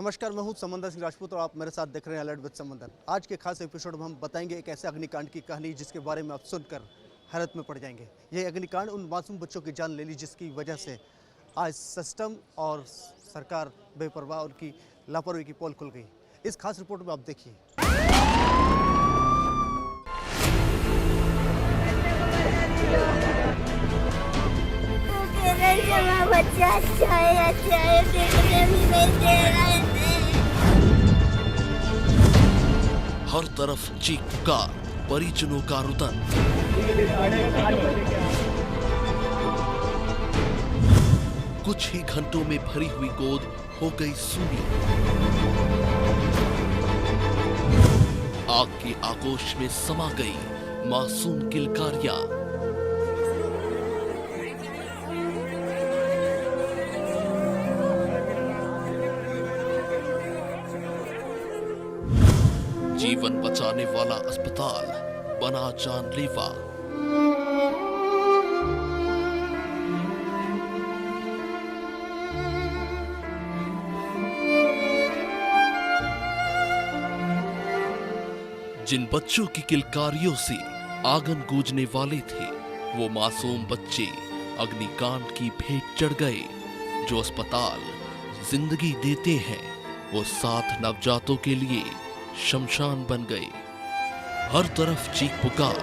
नमस्कार, मैं हूं समंदर सिंह राजपूत और आप मेरे साथ देख रहे हैं अलर्ट विद समंदर। आज के खास एपिसोड में हम बताएंगे एक ऐसे अग्निकांड की कहानी जिसके बारे में आप सुनकर हैरत में पड़ जाएंगे। यह अग्निकांड उन मासूम बच्चों की जान ले ली जिसकी वजह से आज सिस्टम और सरकार बेपरवाह, उनकी लापरवाही की पोल खुल गई। इस खास रिपोर्ट में आप देखिए। बच्चा अच्छा है देखने भी नहीं दे रहे थे। हर तरफ चीख पुकार, परिजनों का रुदन। कुछ ही घंटों में भरी हुई गोद हो गई सूनी। आग के आगोश में समा गई मासूम किलकारियां। जीवन बचाने वाला अस्पताल बना जानलेवा। जिन बच्चों की किलकारियों से आंगन गूंजने वाले थे, वो मासूम बच्चे अग्निकांड की भेंट चढ़ गए। जो अस्पताल जिंदगी देते हैं, वो 7 नवजातों के लिए शमशान बन गए। हर तरफ चीख पुकार,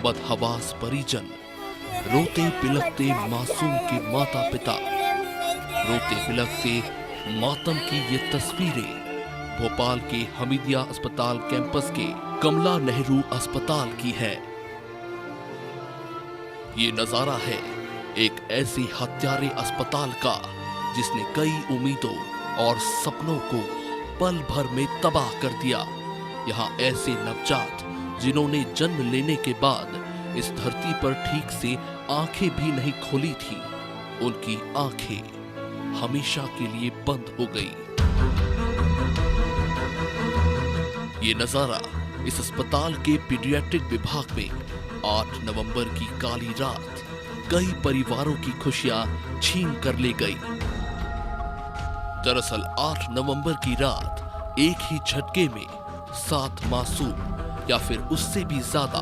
बदहवास परिजन, रोते बिलखते मासूम के माता पिता। रोते बिलखते मातम की ये तस्वीरें भोपाल के हमीदिया अस्पताल कैंपस के कमला नेहरू अस्पताल की है। ये नजारा है एक ऐसे हत्यारे अस्पताल का जिसने कई उम्मीदों और सपनों को पल भर में तबाह कर दिया। यहाँ ऐसे नवजात जिन्होंने जन्म लेने के बाद इस धरती पर ठीक से आंखें भी नहीं खोली थी, उनकी आंखें हमेशा के लिए बंद हो गई। ये नजारा इस अस्पताल के पीडियाट्रिक विभाग में 8 नवंबर की काली रात कई परिवारों की खुशियां छीन कर ले गई। दरअसल 8 नवंबर की रात एक ही झटके में 7 मासूम या फिर उससे भी ज्यादा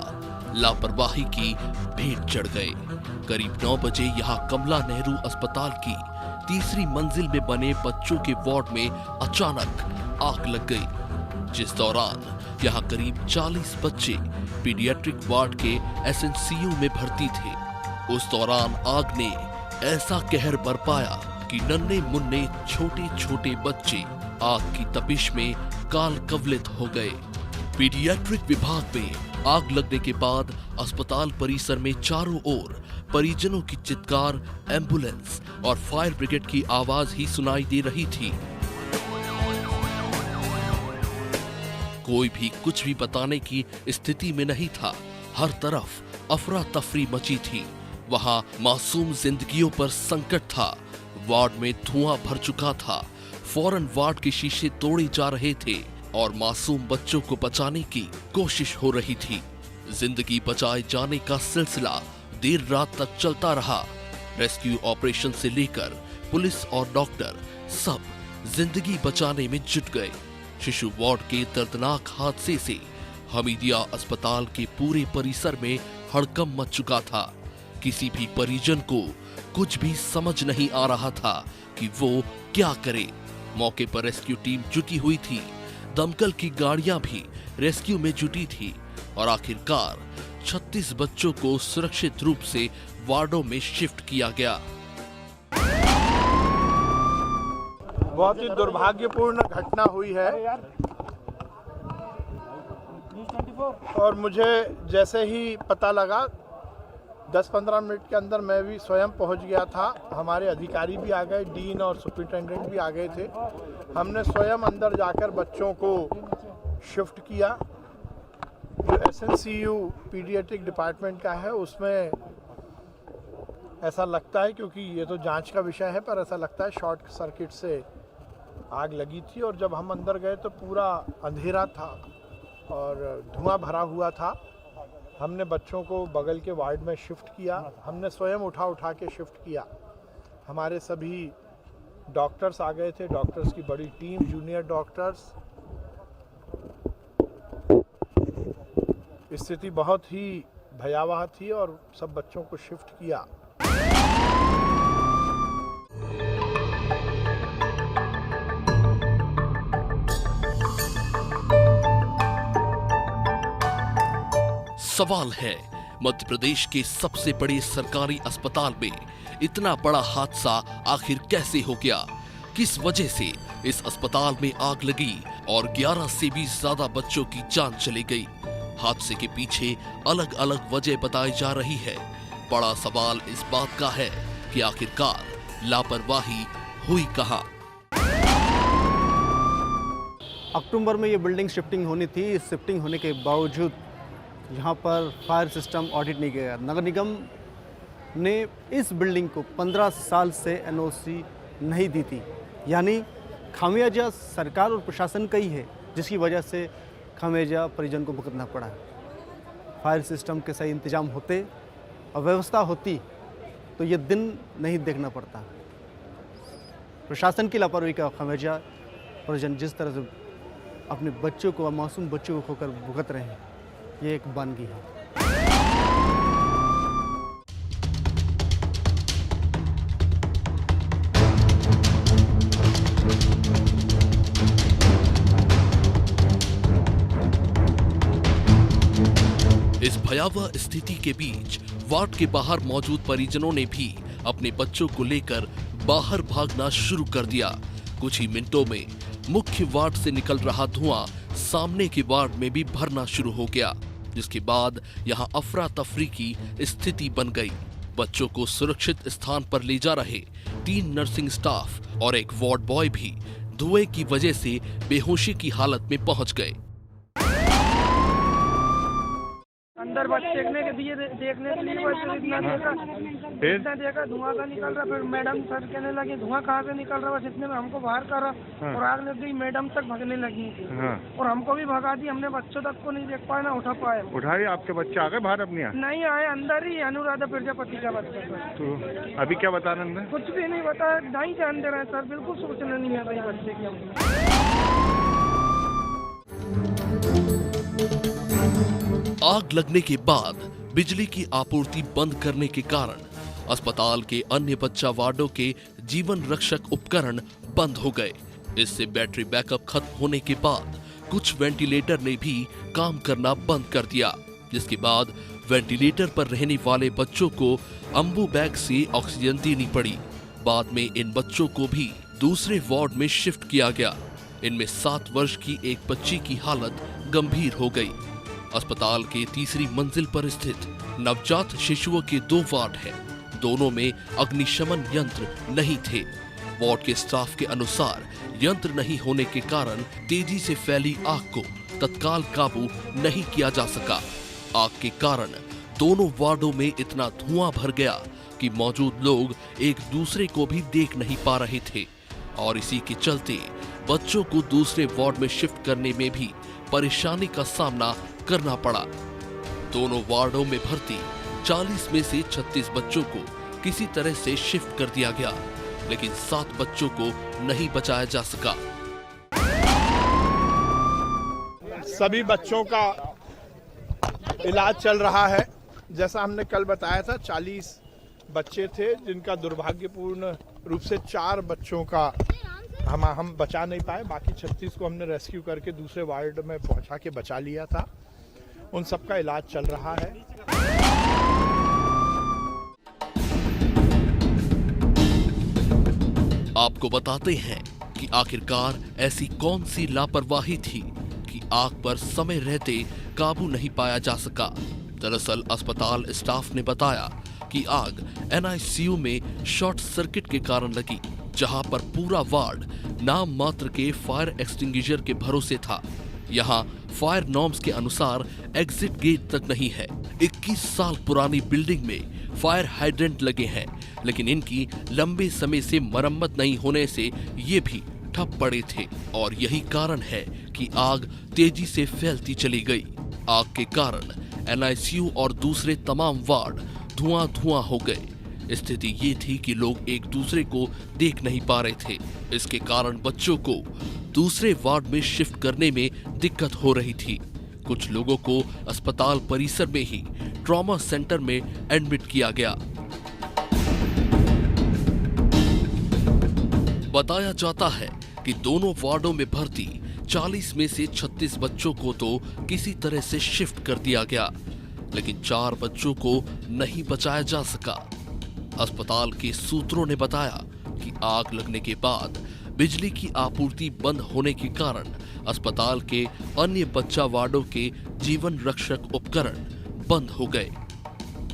लापरवाही की भेंट चढ़ गए। करीब 9 बजे यहाँ कमला नेहरू अस्पताल की तीसरी मंजिल में बने बच्चों के वार्ड में अचानक आग लग गई, जिस दौरान यहाँ करीब 40 बच्चे पीडियाट्रिक वार्ड के एसएनसीयू में भर्ती थे। उस दौरान आग ने ऐसा कहर बरपाया कि नन्हे मुन्ने छोटे छोटे बच्चे आग की तपिश में काल कवलित हो गए। पीडियाट्रिक विभाग में आग लगने के बाद अस्पताल परिसर में चारों ओर परिजनों की चित्कार, एम्बुलेंस और फायर ब्रिगेड की आवाज ही सुनाई दे रही थी। कोई भी कुछ भी बताने की स्थिति में नहीं था। हर तरफ अफरा तफरी मची थी। वहां मासूम जिंदगियों पर संकट था। वार्ड में धुआं भर चुका था। फौरन वार्ड के शीशे तोड़े जा रहे थे और मासूम बच्चों को बचाने की कोशिश हो रही थी। जिंदगी बचाए जाने का सिलसिला देर रात तक चलता रहा। रेस्क्यू ऑपरेशन से लेकर पुलिस और डॉक्टर सब जिंदगी बचाने में जुट गए। शिशु वार्ड के दर्दनाक हादसे से हमीदिया अस्पताल के पूरे परिसर में हड़कंप मच चुका था। किसी भी परिजन को कुछ भी समझ नहीं आ रहा था कि वो क्या करे। मौके पर रेस्क्यू टीम जुटी हुई थी। दमकल की गाड़ियां भी रेस्क्यू में जुटी थी और आखिरकार 36 बच्चों को सुरक्षित रूप से वार्डों में शिफ्ट किया गया। बहुत ही दुर्भाग्यपूर्ण घटना हुई है और मुझे जैसे ही पता लगा 10-15 मिनट के अंदर मैं भी स्वयं पहुंच गया था। हमारे अधिकारी भी आ गए, डीन और सुपरिटेंडेंट भी आ गए थे। हमने स्वयं अंदर जाकर बच्चों को शिफ्ट किया। जो एसएनसीयू पीडियाट्रिक डिपार्टमेंट का है, उसमें ऐसा लगता है, क्योंकि ये तो जांच का विषय है, पर ऐसा लगता है शॉर्ट सर्किट से आग लगी थी। और जब हम अंदर गए तो पूरा अंधेरा था और धुआं भरा हुआ था। हमने बच्चों को बगल के वार्ड में शिफ्ट किया। हमने स्वयं उठा के शिफ्ट किया। हमारे सभी डॉक्टर्स आ गए थे, डॉक्टर्स की बड़ी टीम, जूनियर डॉक्टर्स। स्थिति बहुत ही भयावह थी और सब बच्चों को शिफ्ट किया। सवाल है, मध्य प्रदेश के सबसे बड़े सरकारी अस्पताल में इतना बड़ा हादसा आखिर कैसे हो गया? किस वजह से इस अस्पताल में आग लगी और 11 से भी ज्यादा बच्चों की जान चली गई? हादसे के पीछे अलग अलग वजह बताई जा रही है। बड़ा सवाल इस बात का है कि आखिरकार लापरवाही हुई कहां? अक्टूबर में ये बिल्डिंग शिफ्टिंग होनी थी। इस शिफ्टिंग होने के बावजूद यहाँ पर फायर सिस्टम ऑडिट नहीं किया। नगर निगम ने इस बिल्डिंग को 15 साल से एनओसी नहीं दी थी, यानी खामियाजा सरकार और प्रशासन का ही है, जिसकी वजह से खामियाजा परिजन को भुगतना पड़ा। फायर सिस्टम के सही इंतजाम होते और व्यवस्था होती तो ये दिन नहीं देखना पड़ता। प्रशासन की लापरवाही का खामियाजा परिजन जिस तरह से अपने बच्चों को, मासूम बच्चों को खोकर भुगत रहे हैं, ये एक वानगी है। इस भयावह स्थिति के बीच वार्ड के बाहर मौजूद परिजनों ने भी अपने बच्चों को लेकर बाहर भागना शुरू कर दिया। कुछ ही मिनटों में मुख्य वार्ड से निकल रहा धुआं सामने के वार्ड में भी भरना शुरू हो गया, जिसके बाद यहां अफरा तफरी की स्थिति बन गई। बच्चों को सुरक्षित स्थान पर ले जा रहे 3 नर्सिंग स्टाफ और एक वार्ड बॉय भी धुएं की वजह से बेहोशी की हालत में पहुंच गए। अंदर बस देखने के लिए इतना देखा धुआं का निकल रहा। फिर मैडम सर कहने लगे धुआं कहाँ से निकल रहा, बस इतने में हमको बाहर करा। और आग लग गई, मैडम तक भगने लगी और हमको भी भगा दी। हमने बच्चों तक को नहीं देख पाए, ना उठा पाए। उठाए आपके बच्चे आ गए बाहर अपने यहाँ? नहीं आए, अंदर ही अनुराधा प्रजापति का बच्चा। तो अभी क्या बता रहे हैं? कुछ भी नहीं बता, नहीं जान दे रहे हैं सर, बिल्कुल सोचना नहीं है भाई बच्चे की। आग लगने के बाद बिजली की आपूर्ति बंद करने के कारण अस्पताल के अन्य बच्चा वार्डों के जीवन रक्षक उपकरण बंद हो गए। इससे बैटरी बैकअप खत्म होने के बाद कुछ वेंटिलेटर ने भी काम करना बंद कर दिया, जिसके बाद वेंटिलेटर पर रहने वाले बच्चों को अम्बू बैग से ऑक्सीजन देनी पड़ी। बाद में इन बच्चों को भी दूसरे वार्ड में शिफ्ट किया गया। इनमें 7 वर्ष की एक बच्ची की हालत गंभीर हो गई। अस्पताल के तीसरी मंजिल पर स्थित नवजात शिशुओं के 2 वार्ड हैं। दोनों में अग्निशमन यंत्र नहीं थे। वार्ड के स्टाफ के अनुसार यंत्र नहीं होने के कारण तेजी से फैली आग को तत्काल काबू नहीं किया जा सका। आग के कारण दोनों वार्डों में इतना धुआं भर गया कि मौजूद लोग एक दूसरे को भी देख नहीं पा रहे थे और इसी के चलते बच्चों को दूसरे वार्ड में शिफ्ट करने में भी परेशानी का सामना करना पड़ा। दोनों वार्डों में भर्ती 40 में से 36 बच्चों को किसी तरह से शिफ्ट कर दिया गया, लेकिन 7 बच्चों को नहीं बचाया जा सका। सभी बच्चों का इलाज चल रहा है। जैसा हमने कल बताया था, 40 बच्चे थे जिनका दुर्भाग्यपूर्ण रूप से 4 बच्चों का हम बचा नहीं पाए। बाकी 36 को हमने रेस्क्यू करके दूसरे वार्ड में पहुंचा के बचा लिया था। उन सबका इलाज चल रहा है। आपको बताते हैं कि आखिरकार ऐसी कौन सी लापरवाही थी कि आग पर समय रहते काबू नहीं पाया जा सका। दरअसल अस्पताल स्टाफ ने बताया कि आग NICU में शॉर्ट सर्किट के कारण लगी, जहां पर पूरा वार्ड नाम मात्र के फायर एक्सटिंग्विशर के भरोसे था। यहाँ फायर नॉर्म्स के अनुसार एग्जिट गेट तक नहीं है। 21 साल पुरानी बिल्डिंग में फायर हाइड्रेंट लगे हैं, लेकिन इनकी लंबे समय से मरम्मत नहीं होने से ये भी ठप पड़े थे और यही कारण है कि आग तेजी से फैलती चली गई। आग के कारण NICU और दूसरे तमाम वार्ड धुआं हो गए। स्थिति ये थी कि लोग एक दूसरे को देख नहीं पा रहे थे। इसके कारण बच्चों को दूसरे वार्ड में शिफ्ट करने में दिक्कत हो रही थी। कुछ लोगों को अस्पताल परिसर में ही ट्रॉमा सेंटर में एडमिट किया गया। बताया जाता है कि दोनों वार्डों में भर्ती 40 में से 36 बच्चों को तो किसी तरह से शिफ्ट कर दिया गया, लेकिन 4 बच्चों को नहीं बचाया जा सका। अस्पताल के सूत्रों ने बताया कि आग लगने के बाद बिजली की आपूर्ति बंद होने के कारण अस्पताल के अन्य बच्चा वार्डों के जीवन रक्षक उपकरण बंद हो गए,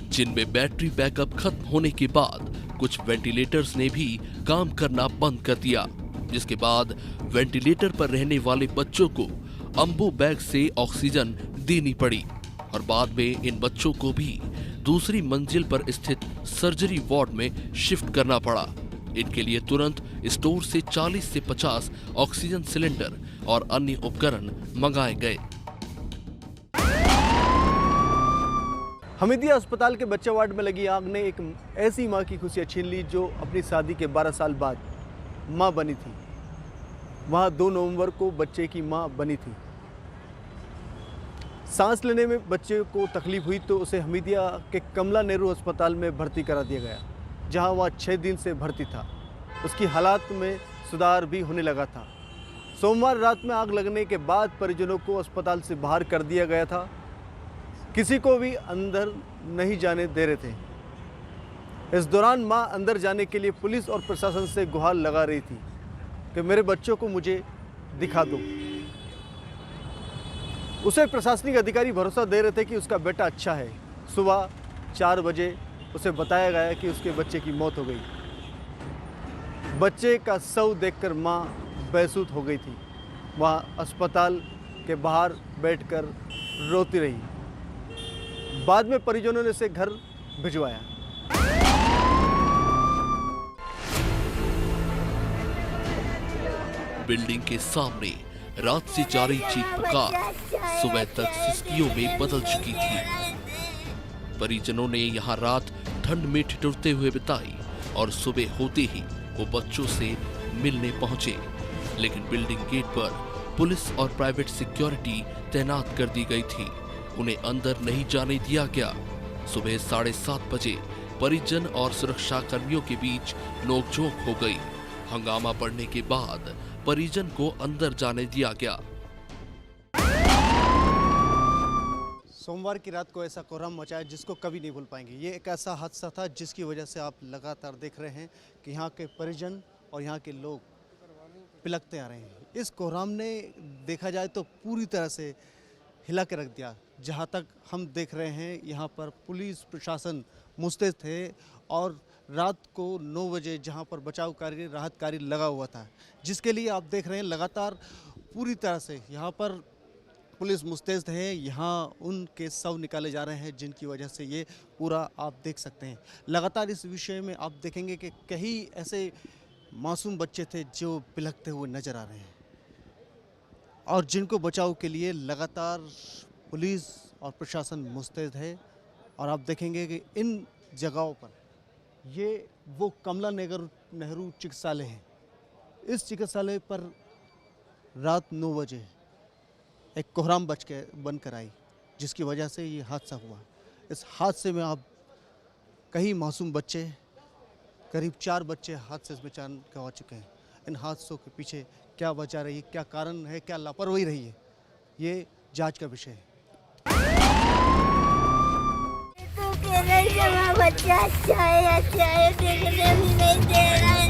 जिनमें बैटरी बैकअप खत्म होने के बाद कुछ वेंटिलेटर्स ने भी काम करना बंद कर दिया, जिसके बाद वेंटिलेटर पर रहने वाले बच्चों को अम्बो बैग से ऑक्सीजन देनी पड़ी और बाद में इन बच्चों को भी दूसरी मंजिल पर स्थित सर्जरी वार्ड में शिफ्ट करना पड़ा। इनके लिए तुरंत स्टोर से 40 से 50 ऑक्सीजन सिलेंडर और अन्य उपकरण मंगाए गए। हमीदिया अस्पताल के बच्चा वार्ड में लगी आग ने एक ऐसी मां की खुशियां छीन ली जो अपनी शादी के 12 साल बाद मां बनी थी। वहां 2 नवंबर को बच्चे की मां बनी थी। सांस लेने में बच्चे को तकलीफ हुई तो उसे हमीदिया के कमला नेहरू अस्पताल में भर्ती करा दिया गया, जहां वह 6 दिन से भर्ती था। उसकी हालात में सुधार भी होने लगा था। सोमवार रात में आग लगने के बाद परिजनों को अस्पताल से बाहर कर दिया गया था। किसी को भी अंदर नहीं जाने दे रहे थे। इस दौरान मां अंदर जाने के लिए पुलिस और प्रशासन से गुहार लगा रही थी कि मेरे बच्चों को मुझे दिखा दो। उसे प्रशासनिक अधिकारी भरोसा दे रहे थे कि उसका बेटा अच्छा है। सुबह 4 बजे उसे बताया गया कि उसके बच्चे की मौत हो गई। बच्चे का शव देखकर मां बेसुध हो गई थी। वह अस्पताल के बाहर बैठकर रोती रही। बाद में परिजनों ने उसे घर भिजवाया। बिल्डिंग के सामने रात से जारी चीख पुकार सुबह तक सिसकियों में बदल चुकी थी। परिजनों ने यहाँ रात ठंड में ठिठुरते हुए बिताई और सुबह होते ही वो बच्चों से मिलने पहुंचे, लेकिन बिल्डिंग गेट पर पुलिस और प्राइवेट सिक्योरिटी तैनात कर दी गई थी। उन्हें अंदर नहीं जाने दिया गया। सुबह 7:30 बजे परिजन और सुरक्षा कर्मियों के बीच नोकझोंक हो गई। हंगामा बढ़ने के बाद परिजन को अंदर जाने दिया गया। सोमवार की रात को ऐसा कोहराम मचाया जिसको कभी नहीं भूल पाएंगे। ये एक ऐसा हादसा था जिसकी वजह से आप लगातार देख रहे हैं कि यहाँ के परिजन और यहाँ के लोग पिलकते आ रहे हैं। इस कोहराम ने देखा जाए तो पूरी तरह से हिला के रख दिया। जहाँ तक हम देख रहे हैं यहाँ पर पुलिस प्रशासन मुस्तैद थे और रात को 9 बजे जहाँ पर बचाव कार्य राहत कार्य लगा हुआ था, जिसके लिए आप देख रहे हैं लगातार पूरी तरह से यहाँ पर पुलिस मुस्तैद है। यहाँ उनके शव निकाले जा रहे हैं, जिनकी वजह से ये पूरा आप देख सकते हैं। लगातार इस विषय में आप देखेंगे कि कई ऐसे मासूम बच्चे थे जो बिलखते हुए नजर आ रहे हैं और जिनको बचाव के लिए लगातार पुलिस और प्रशासन मुस्तैद है। और आप देखेंगे कि इन जगहों पर ये वो कमला नेहरू चिकित्सालय है। इस चिकित्सालय पर रात 9 बजे एक कोहराम बनकर आई, जिसकी वजह से ये हादसा हुआ। इस हादसे में आप कई मासूम बच्चे, करीब 4 बच्चे हादसे में जान गंवा चुके हैं। इन हादसों के पीछे क्या वजह रही है, क्या कारण है, क्या लापरवाही रही है, ये जांच का विषय है। तो कह रही है मेरा बच्चा अच्छा है, देखने भी नहीं दे रहा है।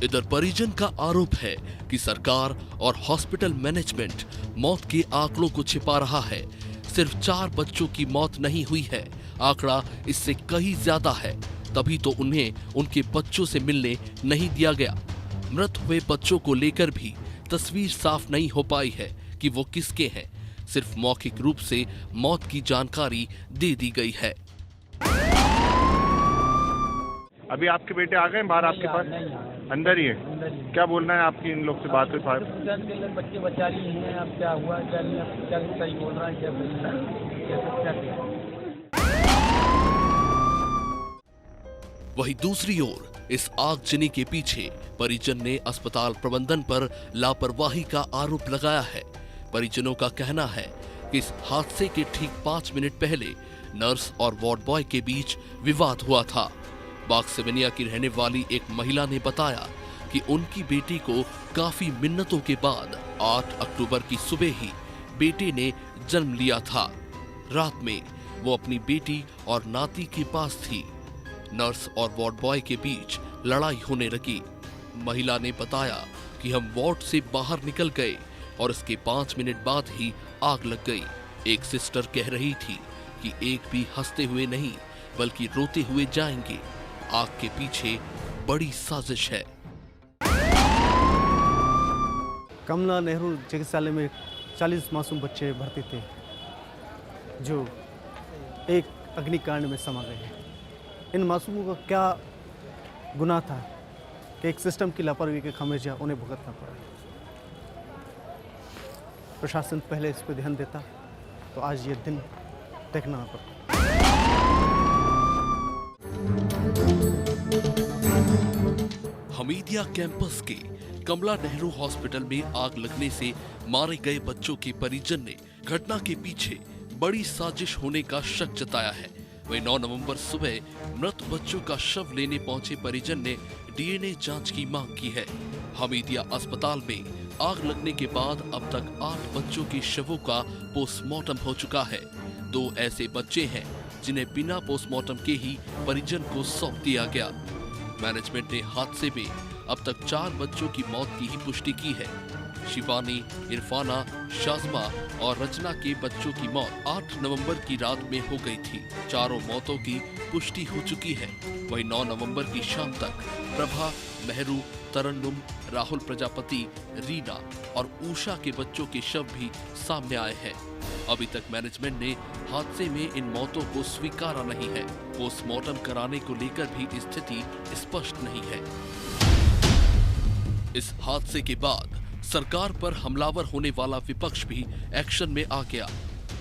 इधर परिजन का आरोप है कि सरकार और हॉस्पिटल मैनेजमेंट मौत के आंकड़ों को छिपा रहा है। सिर्फ 4 बच्चों की मौत नहीं हुई है, आंकड़ा इससे कहीं ज्यादा है। तभी तो उन्हें उनके बच्चों से मिलने नहीं दिया गया। मृत हुए बच्चों को लेकर भी तस्वीर साफ नहीं हो पाई है कि वो किसके हैं। सिर्फ मौखिक रूप से मौत की जानकारी दे दी गई है। अभी आपके बेटे आ गए बाहर आपके पास? अंदर ही है। क्या बोलना है आपकी इन लोग से बात हुई? बच्चे बचा रही हैं, अब क्या हुआ क्या नहीं, अब क्या सही बोल रहा है क्या सही है, वहीं दूसरी ओर इस आगजनी के पीछे परिजन ने अस्पताल प्रबंधन पर लापरवाही का आरोप लगाया है। परिजनों का कहना है कि इस हादसे के ठीक 5 मिनट पहले नर्स और वार्ड बॉय के बीच विवाद हुआ था। बाग सेवनिया की रहने वाली एक महिला ने बताया कि उनकी बेटी को काफी मिन्नतों के बाद 8 अक्टूबर की सुबह ही बेटे ने जन्म लिया था। रात में वो अपनी बेटी और नाती के पास थी। नर्स और वार्ड बॉय के बीच लड़ाई होने लगी। महिला ने बताया कि हम वार्ड से बाहर निकल गए और इसके 5 मिनट बाद ही आग लग गई। एक सिस्टर कह रही थी कि एक भी हंसते हुए नहीं बल्कि रोते हुए जाएंगे। आग के पीछे बड़ी साजिश है। कमला नेहरू चिकित्सालय में 40 मासूम बच्चे भर्ती थे जो एक अग्निकांड में समा गए हैं। इन मासूमों का क्या गुनाह था कि एक सिस्टम की लापरवाही के खामियाजा उन्हें भुगतना पड़ा। प्रशासन पहले इस पर ध्यान देता तो आज ये दिन देखना ना पड़ता। हमीदिया कैंपस के कमला नेहरू हॉस्पिटल में आग लगने से मारे गए बच्चों के परिजन ने घटना के पीछे बड़ी साजिश होने का शक जताया है। वहीं 9 नवंबर सुबह मृत बच्चों का शव लेने पहुंचे परिजन ने डीएनए जांच की मांग की है। हमीदिया अस्पताल में आग लगने के बाद अब तक 8 बच्चों के शवों का पोस्टमार्टम हो चुका है। 2 ऐसे बच्चे हैं जिन्हें बिना पोस्टमार्टम के ही परिजन को सौंप दिया गया। मैनेजमेंट ने हादसे में अब तक 4 बच्चों की मौत की ही पुष्टि की है। शिवानी, इरफाना, शाज़मा और रचना के बच्चों की मौत 8 नवंबर की रात में हो गई थी। चारों मौतों की पुष्टि हो चुकी है। वहीं 9 नवंबर की शाम तक प्रभा, मेहरू, तरन्नुम, राहुल प्रजापति, रीना और उषा के बच्चों के शव भी सामने आए हैं। अभी तक मैनेजमेंट ने हादसे में इन मौतों को स्वीकारा नहीं है। पोस्टमार्टम कराने को लेकर भी स्थिति स्पष्ट नहीं है। इस हादसे के बाद सरकार पर हमलावर होने वाला विपक्ष भी एक्शन में आ गया।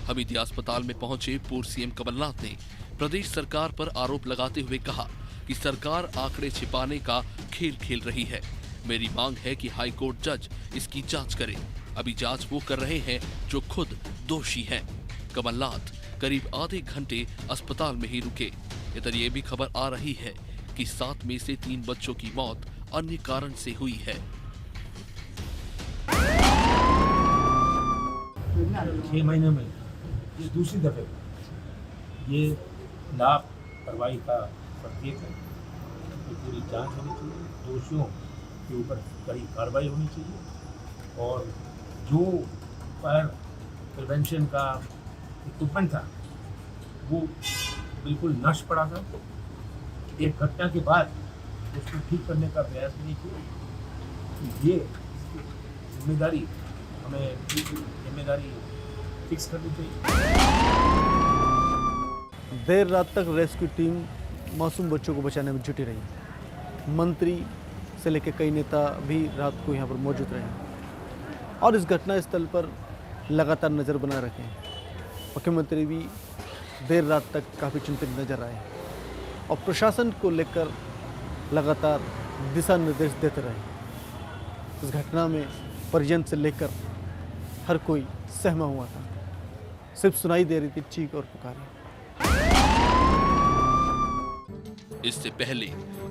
हमीदिया अस्पताल में पहुंचे पूर्व सीएम कमलनाथ ने प्रदेश सरकार पर आरोप लगाते हुए कहा कि सरकार आंकड़े छिपाने का खेल खेल रही है। मेरी मांग है कि हाई कोर्ट जज इसकी जांच करे। अभी जांच वो कर रहे हैं जो खुद दोषी हैं। कमलनाथ करीब आधे घंटे अस्पताल में ही रुके। इधर ये भी खबर आ रही है कि 7 में से 3 बच्चों की मौत अन्य कारण से हुई है। 6 महीने में ये दूसरी दफे ये लापरवाही का संकेत है। तो पूरी जांच होनी चाहिए, दोषियों के ऊपर कड़ी कार्रवाई होनी चाहिए और जो फायर प्रिवेंशन का इक्विपमेंट था वो बिल्कुल नष्ट पड़ा था। एक घटना के बाद उसको ठीक करने का प्रयास नहीं किया। ये जिम्मेदारी हमें फिक्स करनी चाहिए। देर रात तक रेस्क्यू टीम मासूम बच्चों को बचाने में जुटी रही। मंत्री से लेकर कई नेता भी रात को यहाँ पर मौजूद रहे और इस घटना स्थल पर लगातार नज़र बनाए रखे। मुख्यमंत्री भी देर रात तक काफ़ी चिंतित नजर आए और प्रशासन को लेकर लगातार दिशा निर्देश देते रहे। इस घटना में परिजन से लेकर हर कोई सहमा हुआ था। सिर्फ सुनाई दे रही थी चीख और पुकारें। इससे पहले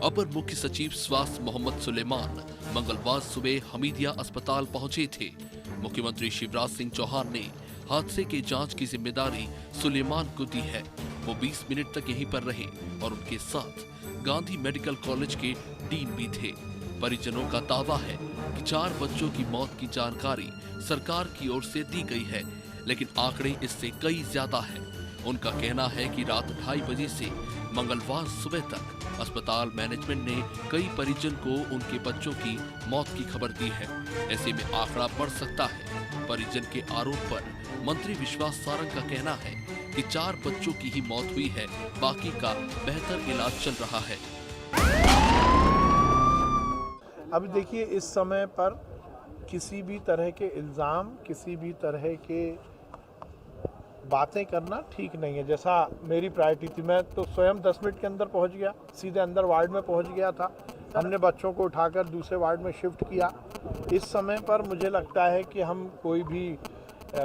अपर मुख्य सचिव स्वास्थ्य मोहम्मद सुलेमान मंगलवार सुबह हमीदिया अस्पताल पहुंचे थे। मुख्यमंत्री शिवराज सिंह चौहान ने हादसे की जांच की जिम्मेदारी सुलेमान को दी है। वो 20 मिनट तक यहीं पर रहे और उनके साथ गांधी मेडिकल कॉलेज के डीन भी थे। परिजनों का दावा है कि 4 बच्चों की मौत की जानकारी सरकार की ओर से दी गई है, लेकिन आंकड़े इससे कई ज्यादा है। उनका कहना है कि रात 2:30 बजे से मंगलवार सुबह तक अस्पताल मैनेजमेंट ने कई परिजन को उनके बच्चों की मौत की खबर दी है। ऐसे में आंकड़ा बढ़ सकता है। परिजन के आरोप पर मंत्री विश्वास सारंग का कहना है कि 4 बच्चों की ही मौत हुई है, बाकी का बेहतर इलाज चल रहा है। अभी देखिए, इस समय पर किसी भी तरह के इल्ज़ाम, किसी भी तरह के बातें करना ठीक नहीं है। जैसा मेरी प्रायोरिटी थी, मैं तो स्वयं 10 मिनट के अंदर पहुंच गया, सीधे अंदर वार्ड में पहुंच गया था। हमने बच्चों को उठाकर दूसरे वार्ड में शिफ्ट किया। इस समय पर मुझे लगता है कि हम कोई भी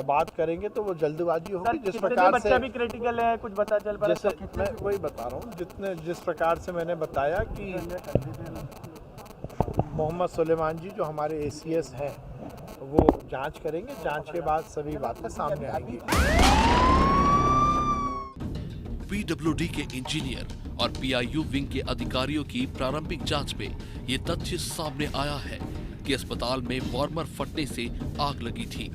बात करेंगे तो वो जल्दबाजी होगी। जिस प्रकार से भी क्रिटिकल है, कुछ बता चल पा जैसे मैं वही बता रहा हूँ, जिस प्रकार से मैंने बताया कि मोहम्मद सुलेमान जी जो हमारे ACS हैं वो जांच करेंगे, जांच के बाद सभी बातें सामने आएंगी। PWD के इंजीनियर और PIU विंग के अधिकारियों की प्रारंभिक जांच में ये तथ्य सामने आया है कि अस्पताल में वार्मर फटने से आग लगी थी।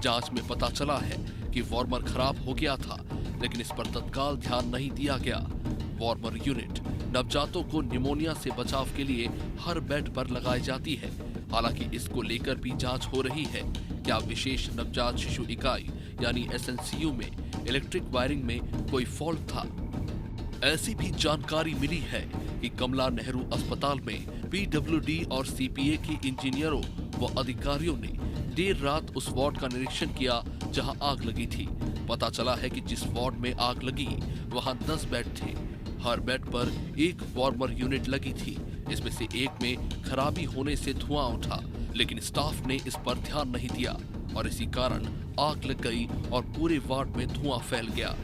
जांच में पता चला है कि वार्मर खराब हो गया था, लेकिन इस पर तत्काल ध्यान नहीं दिया गया। वार्मर यूनिट नवजातों को निमोनिया से बचाव के लिए हर बेड पर लगाई जाती है। हालांकि इसको लेकर भी जांच हो रही है। क्या विशेष नवजात शिशु इकाई यानी SNCU में इलेक्ट्रिक वायरिंग में कोई फॉल्ट था? ऐसी भी जानकारी मिली है कि कमला नेहरू अस्पताल में PWD और CPA के इंजीनियरों व अधिकारियों ने देर रात उस वार्ड का निरीक्षण किया जहां आग लगी थी। पता चला है कि जिस वार्ड में आग लगी वहां 10 बेड थे। हर बेड पर एक वार्मर यूनिट लगी थी। इसमें से एक में खराबी होने से धुआं उठा, लेकिन स्टाफ ने इस पर ध्यान नहीं दिया और इसी कारण आग लग गई और पूरे वार्ड में धुआं फैल गया।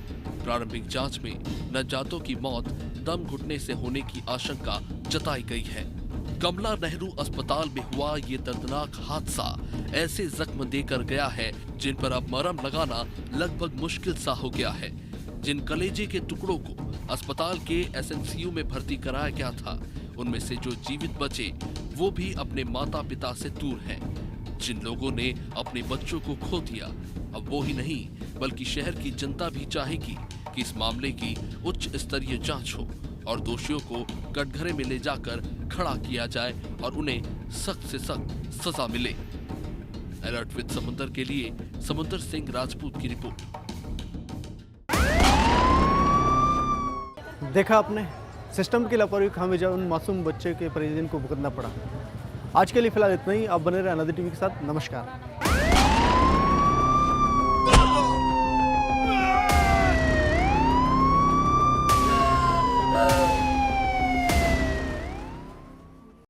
प्रारंभिक जांच में नवजातों की मौत दम घुटने से होने की आशंका जताई गई है। कमला नेहरू अस्पताल में हुआ ये दर्दनाक हादसा ऐसे जख्म देकर गया है जिन पर अब मरहम लगाना लगभग मुश्किल सा हो गया है। जिन कलेजे के टुकड़ों को अस्पताल के SNCU में भर्ती कराया गया था, उनमें से जो जीवित बचे वो भी अपने माता पिता से दूर हैं। जिन लोगों ने अपने बच्चों को खो दिया, अब वो ही नहीं बल्कि शहर की जनता भी चाहेगी कि इस मामले की उच्च स्तरीय जांच हो और दोषियों को कटघरे में ले जाकर खड़ा किया जाए और उन्हें सख्त से सख्त सजा मिले। अलर्ट विद समुंदर के लिए समुंदर सिंह राजपूत की रिपोर्ट। देखा आपने, सिस्टम की लापरवाही की खामियाजा उन मासूम बच्चे के परिजन को भुगतना पड़ा। आज के लिए फिलहाल इतना ही। आप बने रहे अनादि टीवी के साथ। नमस्कार।